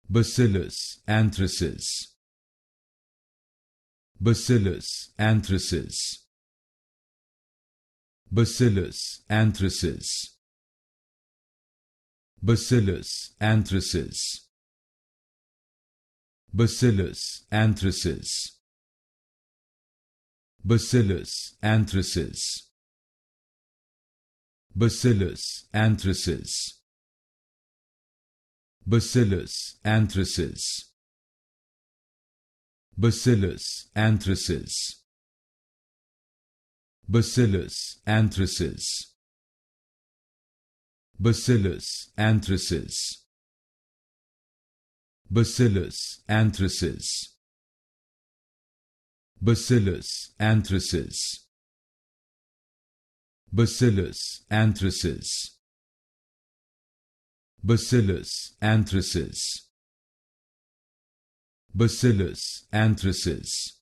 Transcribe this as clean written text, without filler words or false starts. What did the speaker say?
Bacillus Anthracis. Bacillus Anthracis. Bacillus Anthracis. Bacillus Anthracis. Bacillus Anthracis. Bacillus Anthracis. Bacillus Anthracis. Bacillus Anthracis. Bacillus Anthracis. Bacillus Anthracis. Bacillus Anthracis. Bacillus Anthracis. Bacillus Anthracis. Bacillus Anthracis. Bacillus Anthracis. Bacillus Anthracis.